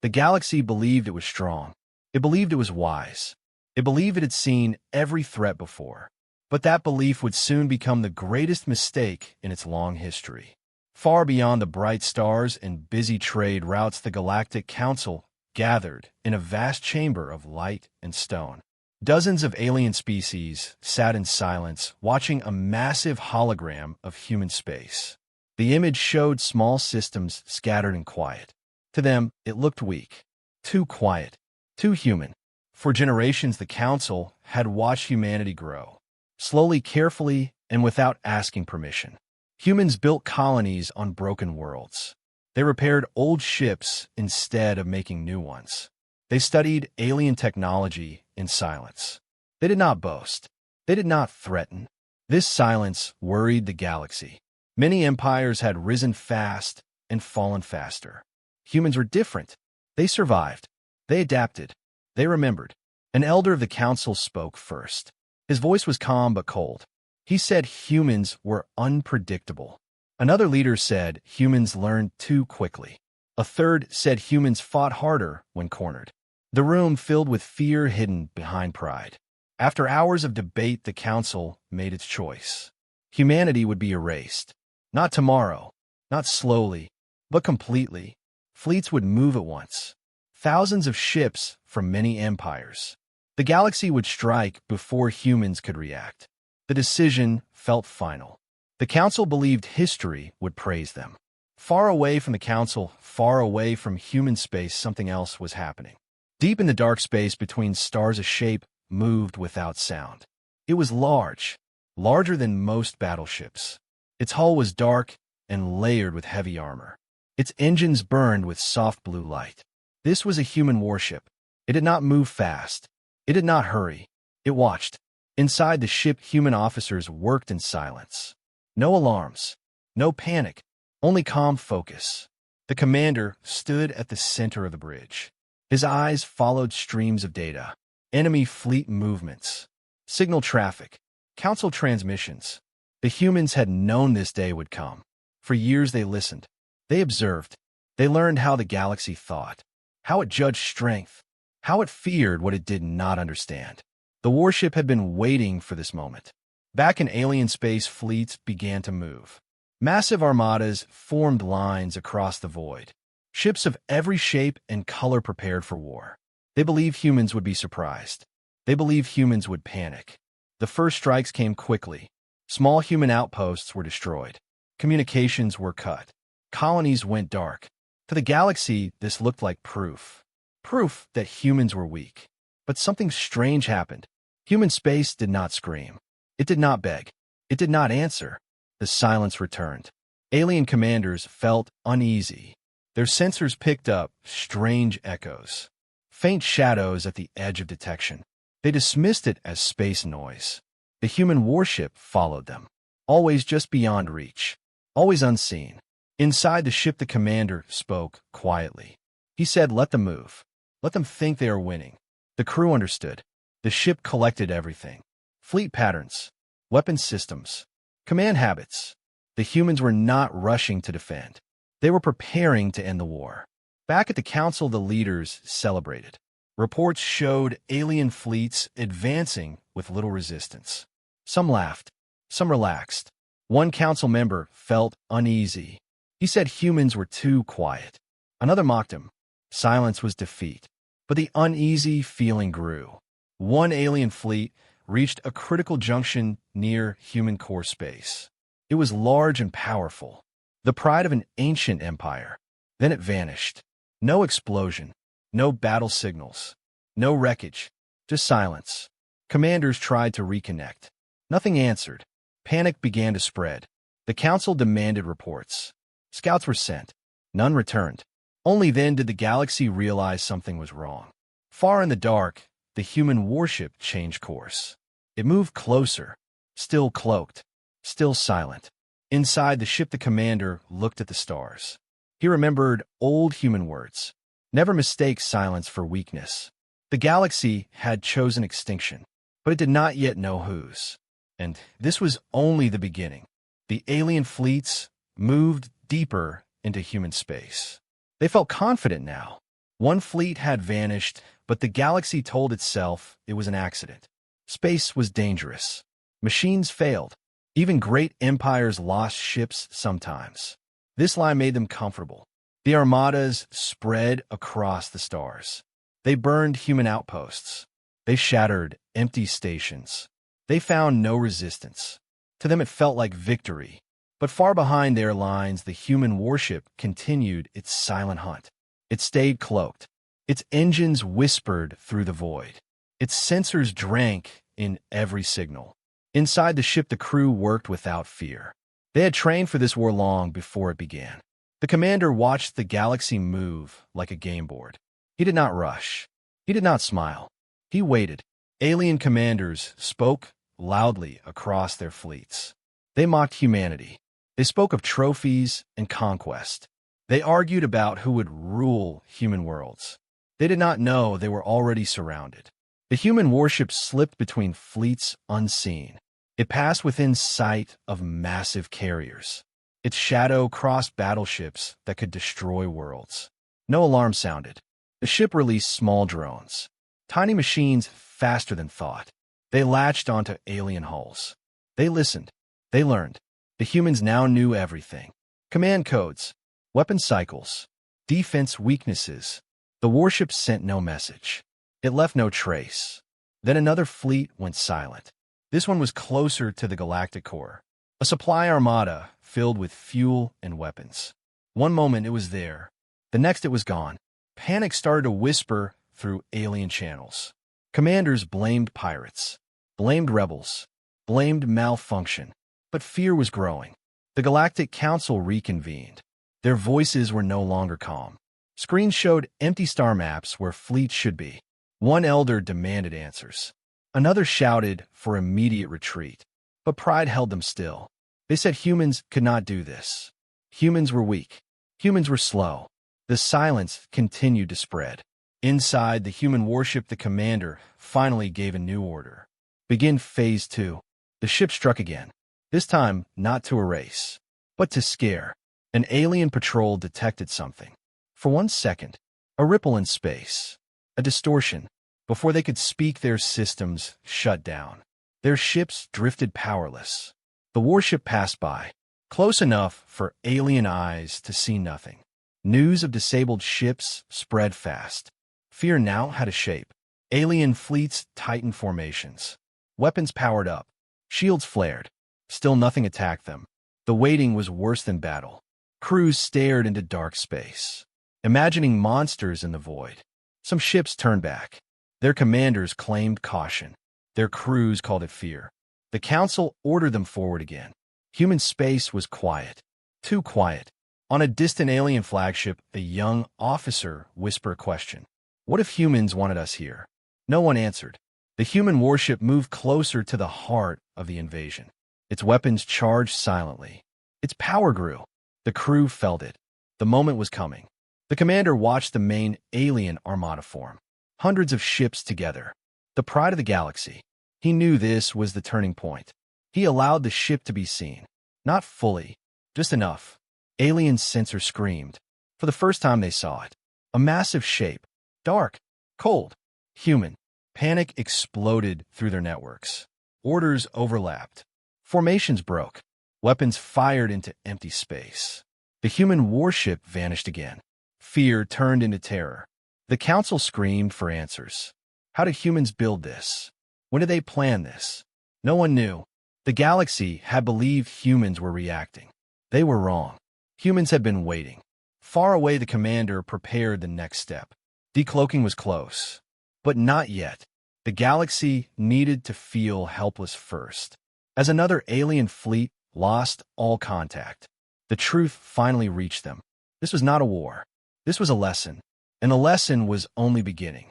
The galaxy believed it was strong. It believed it was wise. It believed it had seen every threat before. But that belief would soon become the greatest mistake in its long history. Far beyond the bright stars and busy trade routes, the Galactic Council gathered in a vast chamber of light and stone. Dozens of alien species sat in silence, watching a massive hologram of human space. The image showed small systems scattered and quiet. To them, it looked weak, too quiet, too human. For generations, the Council had watched humanity grow, slowly, carefully, and without asking permission. Humans built colonies on broken worlds. They repaired old ships instead of making new ones. They studied alien technology in silence. They did not boast. They did not threaten. This silence worried the galaxy. Many empires had risen fast and fallen faster. Humans were different. They survived. They adapted. They remembered. An elder of the council spoke first. His voice was calm but cold. He said humans were unpredictable. Another leader said humans learned too quickly. A third said humans fought harder when cornered. The room filled with fear hidden behind pride. After hours of debate, the council made its choice. Humanity would be erased. Not tomorrow, not slowly, but completely. Fleets would move at once. Thousands of ships from many empires. The galaxy would strike before humans could react. The decision felt final. The council believed history would praise them. Far away from the council, far away from human space, something else was happening. Deep in the dark space between stars, a shape moved without sound. It was large, larger than most battleships. Its hull was dark and layered with heavy armor. Its engines burned with soft blue light. This was a human warship. It did not move fast. It did not hurry. It watched. Inside the ship, human officers worked in silence. No alarms, no panic, only calm focus. The commander stood at the center of the bridge. His eyes followed streams of data, enemy fleet movements, signal traffic, council transmissions. The humans had known this day would come. For years they listened. They observed. They learned how the galaxy thought, how it judged strength, how it feared what it did not understand. The warship had been waiting for this moment. Back in alien space, fleets began to move. Massive armadas formed lines across the void. Ships of every shape and color prepared for war. They believed humans would be surprised. They believed humans would panic. The first strikes came quickly. Small human outposts were destroyed. Communications were cut. Colonies went dark. To the galaxy, this looked like proof. Proof that humans were weak. But something strange happened. Human space did not scream. It did not beg. It did not answer. The silence returned. Alien commanders felt uneasy. Their sensors picked up strange echoes, faint shadows at the edge of detection. They dismissed it as space noise. The human warship followed them, always just beyond reach, always unseen. Inside the ship, the commander spoke quietly. He said, "Let them move. Let them think they are winning." The crew understood. The ship collected everything. Fleet patterns, weapon systems, command habits. The humans were not rushing to defend. They were preparing to end the war. Back at the council, the leaders celebrated. Reports showed alien fleets advancing with little resistance. Some laughed. Some relaxed. One council member felt uneasy. He said humans were too quiet. Another mocked him. Silence was defeat. But the uneasy feeling grew. One alien fleet reached a critical junction near human core space. It was large and powerful, the pride of an ancient empire. Then it vanished. No explosion, no battle signals, no wreckage, just silence. Commanders tried to reconnect. Nothing answered. Panic began to spread. The council demanded reports. Scouts were sent. None returned. Only then did the galaxy realize something was wrong. Far in the dark, the human warship changed course. It moved closer, still cloaked, still silent. Inside the ship, the commander looked at the stars. He remembered old human words. Never mistake silence for weakness. The galaxy had chosen extinction, but it did not yet know whose. And this was only the beginning. The alien fleets moved deeper into human space. They felt confident now. One fleet had vanished, but the galaxy told itself it was an accident. Space was dangerous. Machines failed. Even great empires lost ships sometimes. This lie made them comfortable. The armadas spread across the stars. They burned human outposts. They shattered empty stations. They found no resistance. To them it felt like victory. But far behind their lines, the human warship continued its silent hunt. It stayed cloaked. Its engines whispered through the void. Its sensors drank in every signal. Inside the ship, the crew worked without fear. They had trained for this war long before it began. The commander watched the galaxy move like a game board. He did not rush. He did not smile. He waited. Alien commanders spoke loudly across their fleets. They mocked humanity. They spoke of trophies and conquest. They argued about who would rule human worlds. They did not know they were already surrounded. The human warship slipped between fleets unseen. It passed within sight of massive carriers. Its shadow crossed battleships that could destroy worlds. No alarm sounded. The ship released small drones, tiny machines faster than thought. They latched onto alien hulls. They listened. They learned. The humans now knew everything. Command codes, weapon cycles, defense weaknesses. The warship sent no message. It left no trace. Then another fleet went silent. This one was closer to the Galactic core. A supply armada filled with fuel and weapons. One moment it was there. The next it was gone. Panic started to whisper through alien channels. Commanders blamed pirates, blamed rebels, blamed malfunction. But fear was growing. The Galactic Council reconvened. Their voices were no longer calm. Screens showed empty star maps where fleets should be. One elder demanded answers. Another shouted for immediate retreat. But pride held them still. They said humans could not do this. Humans were weak. Humans were slow. The silence continued to spread. Inside the human warship, the commander finally gave a new order. Begin Phase 2. The ship struck again. This time, not to erase, but to scare. An alien patrol detected something. For 1 second, a ripple in space, a distortion. Before they could speak, their systems shut down. Their ships drifted powerless. The warship passed by, close enough for alien eyes to see nothing. News of disabled ships spread fast. Fear now had a shape. Alien fleets tightened formations. Weapons powered up. Shields flared. Still nothing attacked them. The waiting was worse than battle. Crews stared into dark space, imagining monsters in the void. Some ships turned back. Their commanders claimed caution. Their crews called it fear. The council ordered them forward again. Human space was quiet. Too quiet. On a distant alien flagship, a young officer whispered a question. What if humans wanted us here? No one answered. The human warship moved closer to the heart of the invasion. Its weapons charged silently. Its power grew. The crew felt it. The moment was coming. The commander watched the main alien armada form. Hundreds of ships together. The pride of the galaxy. He knew this was the turning point. He allowed the ship to be seen. Not fully, just enough. Alien sensor screamed. For the first time they saw it. A massive shape. Dark. Cold. Human. Panic exploded through their networks. Orders overlapped. Formations broke. Weapons fired into empty space. The human warship vanished again. Fear turned into terror. The council screamed for answers. How did humans build this? When did they plan this? No one knew. The galaxy had believed humans were reacting. They were wrong. Humans had been waiting. Far away, the commander prepared the next step. Decloaking was close. But not yet. The galaxy needed to feel helpless first. As another alien fleet lost all contact, the truth finally reached them. This was not a war. This was a lesson. And the lesson was only beginning.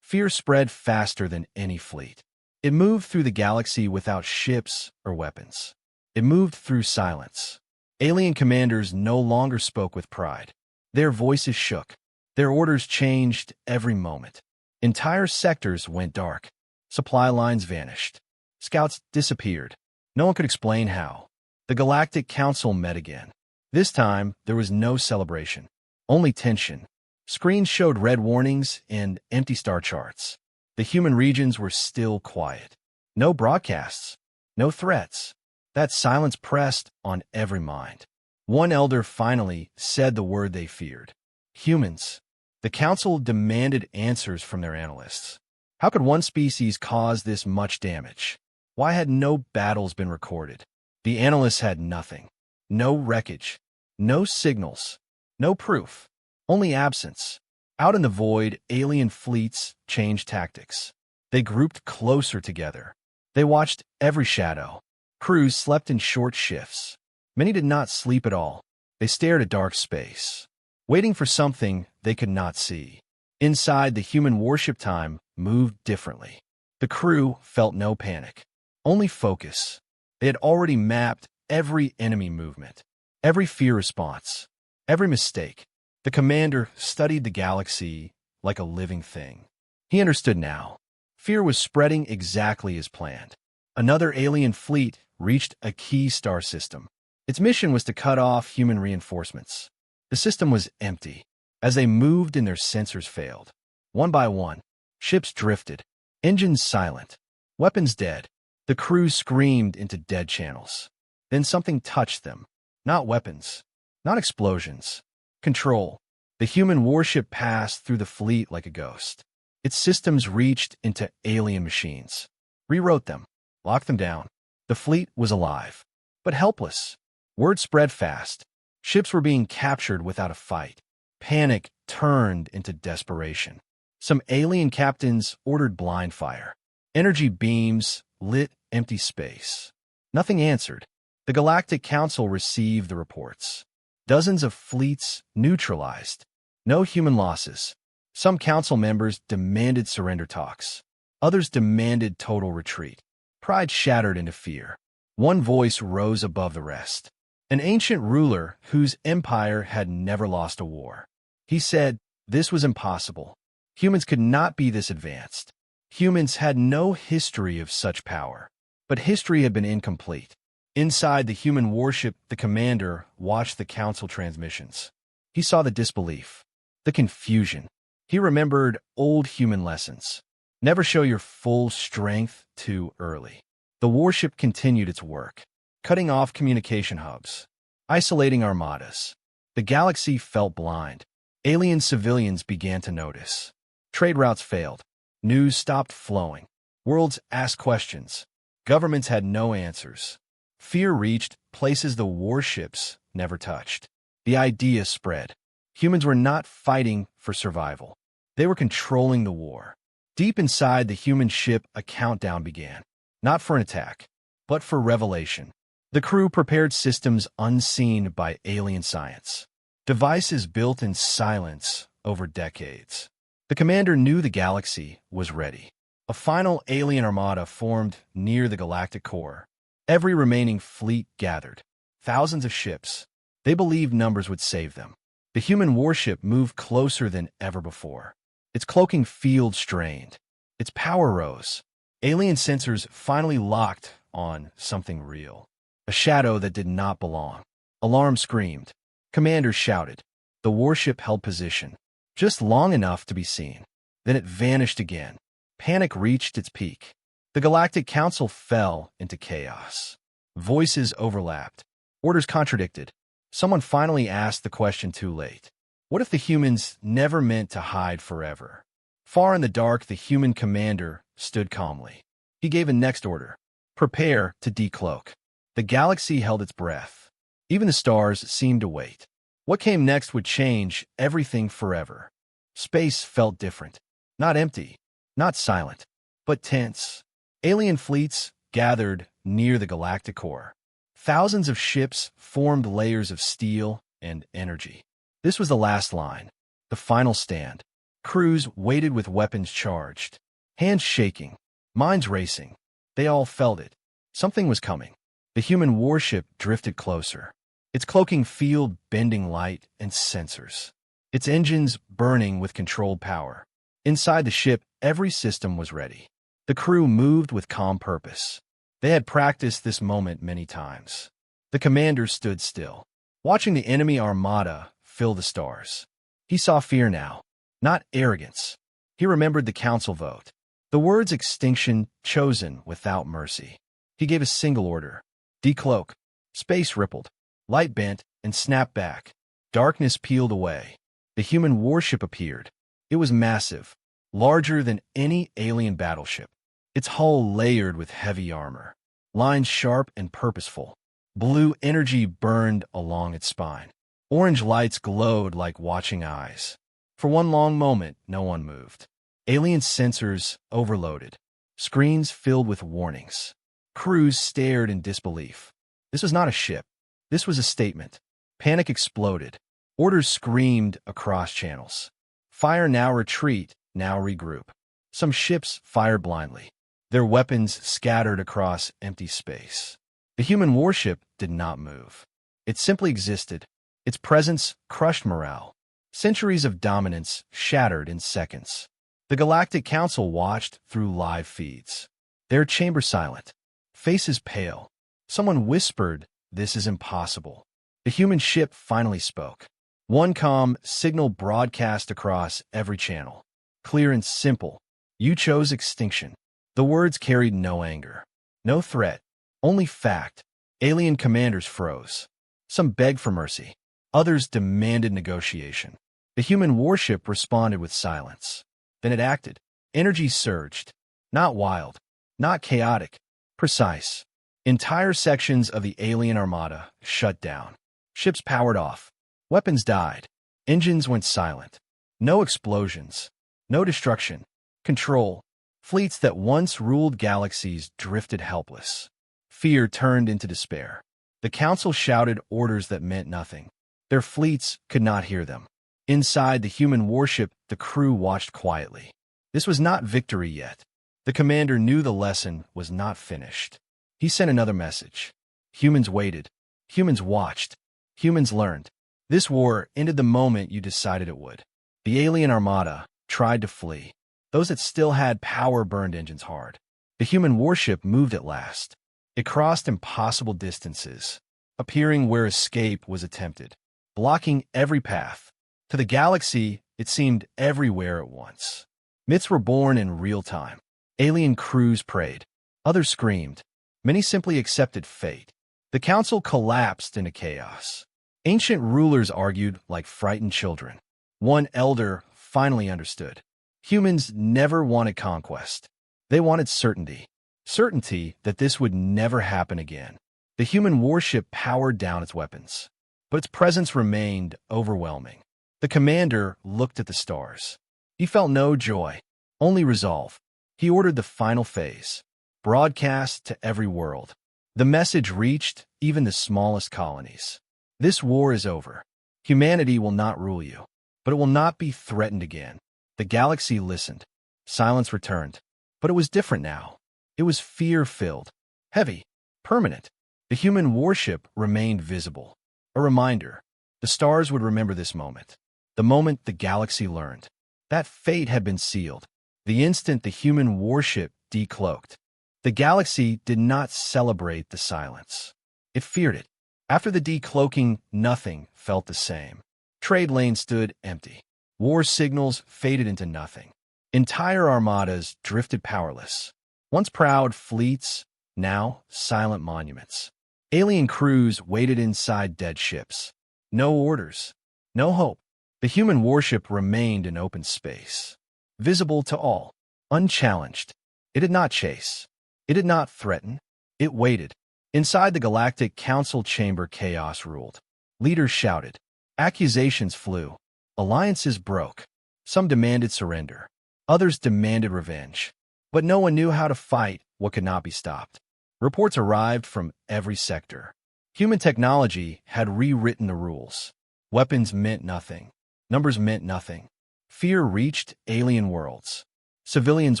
Fear spread faster than any fleet. It moved through the galaxy without ships or weapons. It moved through silence. Alien commanders no longer spoke with pride. Their voices shook. Their orders changed every moment. Entire sectors went dark. Supply lines vanished. Scouts disappeared. No one could explain how. The Galactic Council met again. This time, there was no celebration. Only tension. Screens showed red warnings and empty star charts. The human regions were still quiet. No broadcasts, no threats. That silence pressed on every mind. One elder finally said the word they feared. Humans. The council demanded answers from their analysts. How could one species cause this much damage? Why had no battles been recorded? The analysts had nothing. No wreckage. No signals. No proof. Only absence. Out in the void, alien fleets changed tactics. They grouped closer together. They watched every shadow. Crews slept in short shifts. Many did not sleep at all. They stared at dark space, waiting for something they could not see. Inside, the human warship time moved differently. The crew felt no panic, only focus. They had already mapped every enemy movement, every fear response, every mistake. The commander studied the galaxy like a living thing. He understood now. Fear was spreading exactly as planned. Another alien fleet reached a key star system. Its mission was to cut off human reinforcements. The system was empty. As they moved and their sensors failed. One by one, ships drifted, engines silent, weapons dead. The crew screamed into dead channels. Then something touched them. Not weapons, not explosions. Control. The human warship passed through the fleet like a ghost. Its systems reached into alien machines, rewrote them, locked them down. The fleet was alive, but helpless. Word spread fast. Ships were being captured without a fight. Panic turned into desperation. Some alien captains ordered blind fire. Energy beams lit empty space. Nothing answered. The Galactic Council received the reports. Dozens of fleets neutralized. No human losses. Some council members demanded surrender talks. Others demanded total retreat. Pride shattered into fear. One voice rose above the rest. An ancient ruler whose empire had never lost a war. He said, this was impossible. Humans could not be this advanced. Humans had no history of such power. But history had been incomplete. Inside the human warship, the commander watched the council transmissions. He saw the disbelief, the confusion. He remembered old human lessons. Never show your full strength too early. The warship continued its work, cutting off communication hubs, isolating armadas. The galaxy felt blind. Alien civilians began to notice. Trade routes failed. News stopped flowing. Worlds asked questions. Governments had no answers. Fear reached places the warships never touched. The idea spread. Humans were not fighting for survival. They were controlling the war. Deep inside the human ship, a countdown began. Not for an attack, but for revelation. The crew prepared systems unseen by alien science. Devices built in silence over decades. The commander knew the galaxy was ready. A final alien armada formed near the galactic core. Every remaining fleet gathered. Thousands of ships. They believed numbers would save them. The human warship moved closer than ever before. Its cloaking field strained. Its power rose. Alien sensors finally locked on something real. A shadow that did not belong. Alarm screamed. Commanders shouted. The warship held position, just long enough to be seen. Then it vanished again. Panic reached its peak. The Galactic Council fell into chaos. Voices overlapped. Orders contradicted. Someone finally asked the question too late. What if the humans never meant to hide forever? Far in the dark, the human commander stood calmly. He gave a next order. Prepare to decloak. The galaxy held its breath. Even the stars seemed to wait. What came next would change everything forever. Space felt different. Not empty, not silent, but tense. Alien fleets gathered near the galactic core. Thousands of ships formed layers of steel and energy. This was the last line, the final stand. Crews waited with weapons charged, hands shaking, minds racing. They all felt it. Something was coming. The human warship drifted closer, its cloaking field bending light and sensors, its engines burning with controlled power. Inside the ship, every system was ready. The crew moved with calm purpose. They had practiced this moment many times. The commander stood still, watching the enemy armada fill the stars. He saw fear now, not arrogance. He remembered the council vote. The words extinction chosen without mercy. He gave a single order. Decloak. Space rippled. Light bent and snapped back. Darkness peeled away. The human warship appeared. It was massive, larger than any alien battleship. Its hull layered with heavy armor. Lines sharp and purposeful. Blue energy burned along its spine. Orange lights glowed like watching eyes. For one long moment, no one moved. Alien sensors overloaded. Screens filled with warnings. Crews stared in disbelief. This was not a ship. This was a statement. Panic exploded. Orders screamed across channels. Fire now, retreat, now regroup. Some ships fired blindly. Their weapons scattered across empty space. The human warship did not move. It simply existed. Its presence crushed morale. Centuries of dominance shattered in seconds. The Galactic Council watched through live feeds. Their chamber silent. Faces pale. Someone whispered, "This is impossible." The human ship finally spoke. One calm signal broadcast across every channel. Clear and simple. You chose extinction. The words carried no anger. No threat. Only fact. Alien commanders froze. Some begged for mercy. Others demanded negotiation. The human warship responded with silence. Then it acted. Energy surged. Not wild. Not chaotic. Precise. Entire sections of the alien armada shut down. Ships powered off. Weapons died. Engines went silent. No explosions. No destruction. Control. Fleets that once ruled galaxies drifted helpless. Fear turned into despair. The council shouted orders that meant nothing. Their fleets could not hear them. Inside the human warship, the crew watched quietly. This was not victory yet. The commander knew the lesson was not finished. He sent another message. Humans waited. Humans watched. Humans learned. This war ended the moment you decided it would. The alien armada tried to flee. Those that still had power burned engines hard. The human warship moved at last. It crossed impossible distances, appearing where escape was attempted, blocking every path. To the galaxy, it seemed everywhere at once. Myths were born in real time. Alien crews prayed. Others screamed. Many simply accepted fate. The council collapsed into chaos. Ancient rulers argued like frightened children. One elder finally understood. Humans never wanted conquest. They wanted certainty. Certainty that this would never happen again. The human warship powered down its weapons, but its presence remained overwhelming. The commander looked at the stars. He felt no joy, only resolve. He ordered the final phase, broadcast to every world. The message reached even the smallest colonies. This war is over. Humanity will not rule you, but it will not be threatened again. The galaxy listened. Silence returned. But it was different now. It was fear-filled, heavy, permanent. The human warship remained visible. A reminder. The stars would remember this moment. The moment the galaxy learned. That fate had been sealed. The instant the human warship decloaked. The galaxy did not celebrate the silence. It feared it. After the decloaking, nothing felt the same. Trade lanes stood empty. War signals faded into nothing. Entire armadas drifted powerless. Once proud fleets, now silent monuments. Alien crews waited inside dead ships. No orders. No hope. The human warship remained in open space. Visible to all. Unchallenged. It did not chase. It did not threaten. It waited. Inside the Galactic Council chamber, chaos ruled. Leaders shouted. Accusations flew. Alliances broke. Some demanded surrender. Others demanded revenge. But no one knew how to fight what could not be stopped. Reports arrived from every sector. Human technology had rewritten the rules. Weapons meant nothing. Numbers meant nothing. Fear reached alien worlds. Civilians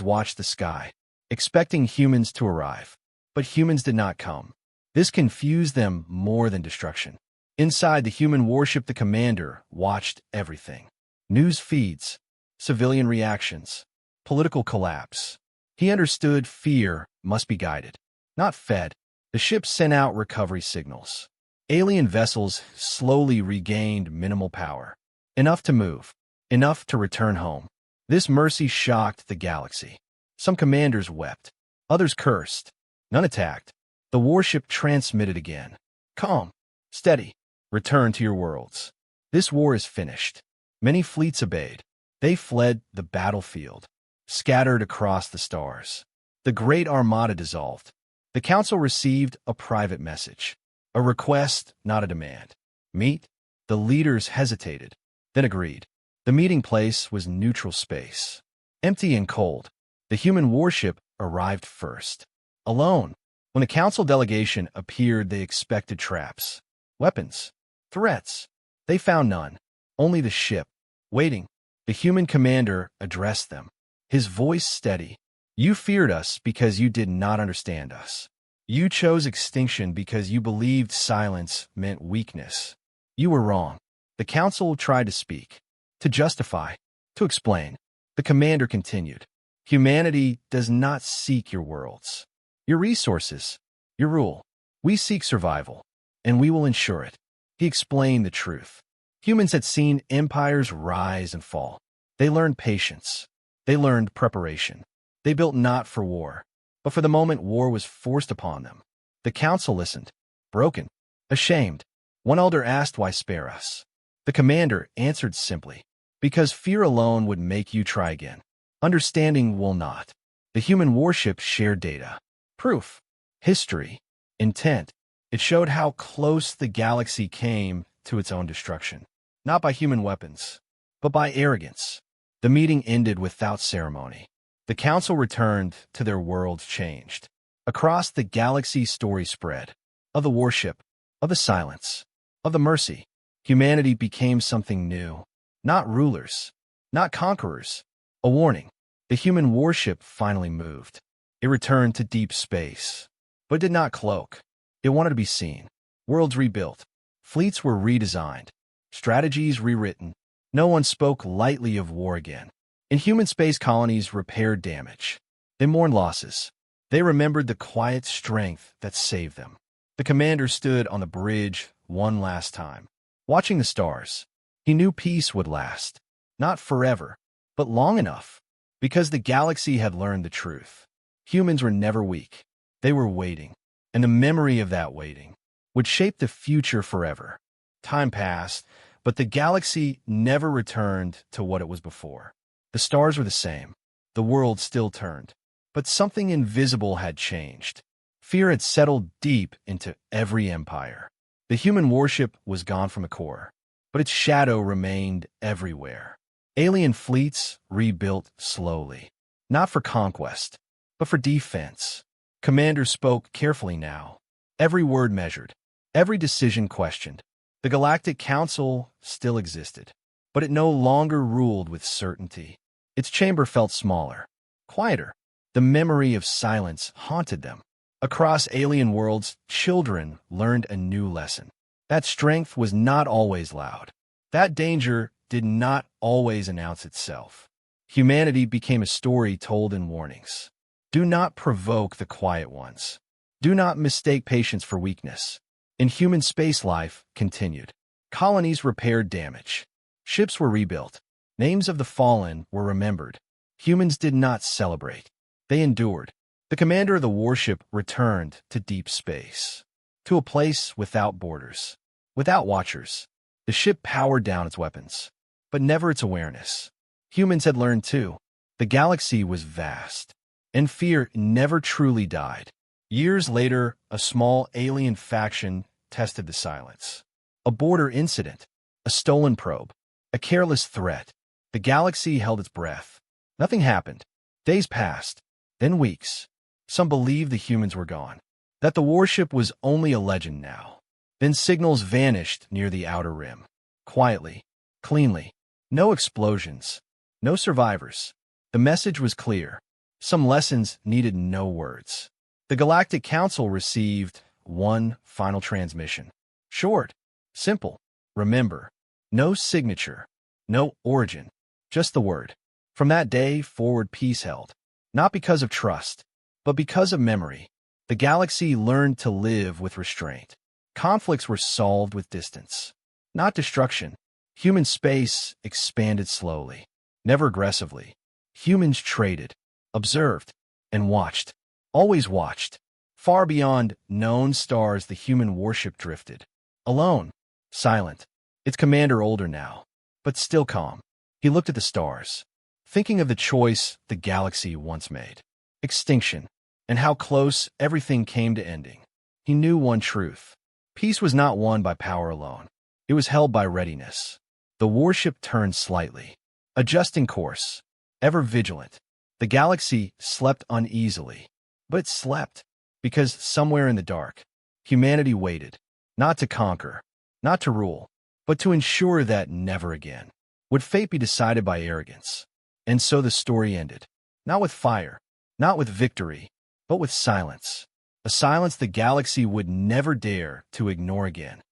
watched the sky, expecting humans to arrive. But humans did not come. This confused them more than destruction. Inside the human warship, the commander watched everything. News feeds, civilian reactions, political collapse. He understood fear must be guided, not fed. The ship sent out recovery signals. Alien vessels slowly regained minimal power, enough to move. enough to return home. This mercy shocked the galaxy. Some commanders wept. Others cursed. None attacked. The warship transmitted again. Calm. Steady. Return to your worlds. This war is finished. Many fleets obeyed. They fled the battlefield, scattered across the stars. The great armada dissolved. The council received a private message. A request, not a demand. Meet? The leaders hesitated, then agreed. The meeting place was neutral space. Empty and cold. The human warship arrived first. Alone. When the council delegation appeared, they expected traps. Weapons. Threats. They found none. Only the ship. Waiting. The human commander addressed them. His voice steady. You feared us because you did not understand us. You chose extinction because you believed silence meant weakness. You were wrong. The council tried to speak, to justify, to explain. The commander continued. Humanity does not seek your worlds, your resources, your rule. We seek survival, and we will ensure it. He explained the truth. Humans had seen empires rise and fall. They learned patience. They learned preparation. They built not for war, but for the moment war was forced upon them. The council listened, broken, ashamed. One elder asked, why spare us? The commander answered simply, because fear alone would make you try again. Understanding will not. The human warship shared data, proof, history, intent. It showed how close the galaxy came to its own destruction, not by human weapons, but by arrogance. The meeting ended without ceremony. The council returned to their worlds changed. Across the galaxy, story spread. Of the warship, of the silence, of the mercy. Humanity became something new. Not rulers, not conquerors. A warning. The human warship finally moved. It returned to deep space, but did not cloak. It wanted to be seen. Worlds rebuilt. Fleets were redesigned. Strategies rewritten. No one spoke lightly of war again. Inhuman space colonies repaired damage. They mourned losses. They remembered the quiet strength that saved them. The commander stood on the bridge one last time, watching the stars. He knew peace would last. Not forever, but long enough. Because the galaxy had learned the truth. Humans were never weak. They were waiting. And the memory of that waiting would shape the future forever. Time passed, but the galaxy never returned to what it was before. The stars were the same. The world still turned. But something invisible had changed. Fear had settled deep into every empire. The human warship was gone from the core, but its shadow remained everywhere. Alien fleets rebuilt slowly, not for conquest, but for defense. Commanders spoke carefully now. Every word measured, every decision questioned. The Galactic Council still existed, but it no longer ruled with certainty. Its chamber felt smaller, quieter. The memory of silence haunted them. Across alien worlds, children learned a new lesson. That strength was not always loud. That danger did not always announce itself. Humanity became a story told in warnings. Do not provoke the quiet ones. Do not mistake patience for weakness. Inhuman space life continued. Colonies repaired damage. Ships were rebuilt. Names of the fallen were remembered. Humans did not celebrate. They endured. The commander of the warship returned to deep space, to a place without borders, without watchers. The ship powered down its weapons, but never its awareness. Humans had learned too. The galaxy was vast, and fear never truly died. Years later, a small alien faction tested the silence. A border incident, a stolen probe, a careless threat. The galaxy held its breath. Nothing happened. Days passed, then weeks. Some believed the humans were gone, that the warship was only a legend now. Then signals vanished near the outer rim. Quietly, cleanly. No explosions, no survivors. The message was clear. Some lessons needed no words. The Galactic Council received one final transmission. Short, simple. Remember, no signature, no origin, just the word. From that day forward, peace held. Not because of trust, but because of memory. The galaxy learned to live with restraint. Conflicts were solved with distance, not destruction. Human space expanded slowly, never aggressively. Humans traded, observed, and watched. Always watched. Far beyond known stars, the human warship drifted. Alone, silent. Its commander older now, but still calm. He looked at the stars, thinking of the choice the galaxy once made. Extinction, and how close everything came to ending. He knew one truth. Peace was not won by power alone. It was held by readiness. The warship turned slightly, adjusting course, ever vigilant. The galaxy slept uneasily, but it slept because somewhere in the dark, humanity waited, not to conquer, not to rule, but to ensure that never again would fate be decided by arrogance. And so the story ended, not with fire, not with victory, but with silence. A silence the galaxy would never dare to ignore again.